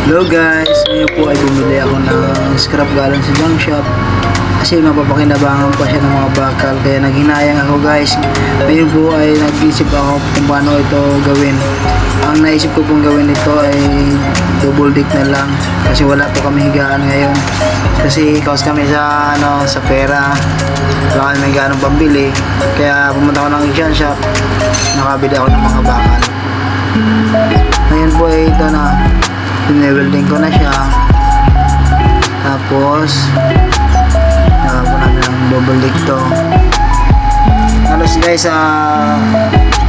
Hello guys, ngayon po ay bumili ako ng scrap galing sa junk shop kasi mapapakinabangan pa siya ng mga bakal, kaya naghinayang ako guys. Ngayon po ay nag-isip ako kung paano ito gawin. Ang naisip ko pong gawin ito ay double deck na lang kasi wala po kami higaan ngayon, kasi kaos kami sa sa pera, wala kami higaan pambili, kaya pumunta ako ng junk shop, nakabili ako ng mga bakal. Ngayon po ay ito na, pine-welding ko na siya, tapos nakapo namin ng double deck to. Halos guys,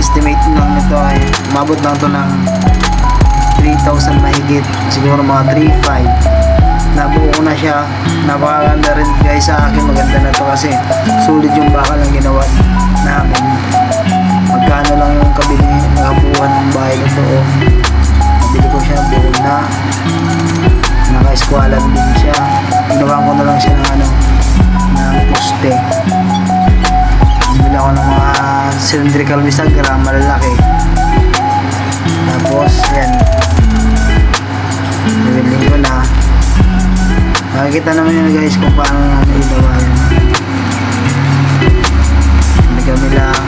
estimate lang nito ay umabot lang to ng 3,000 mahigit, siguro mga 3,500. Nabuo ko na siya, napakaganda rin guys sa akin, maganda na to kasi sulit yung bakal ang ginawa namin. Magkano lang yung kabili nakabuuan ng bahay nito, bili ko siya buo na, naka-squalan din siya, ginawa ko na lang siya ng ng poste. Bili ako ng mga cylindrical bisagra, malalaki, tapos yan, niwelding ko na. Makikita naman yun guys kung paano namin ginawa yun. Hindi kami lang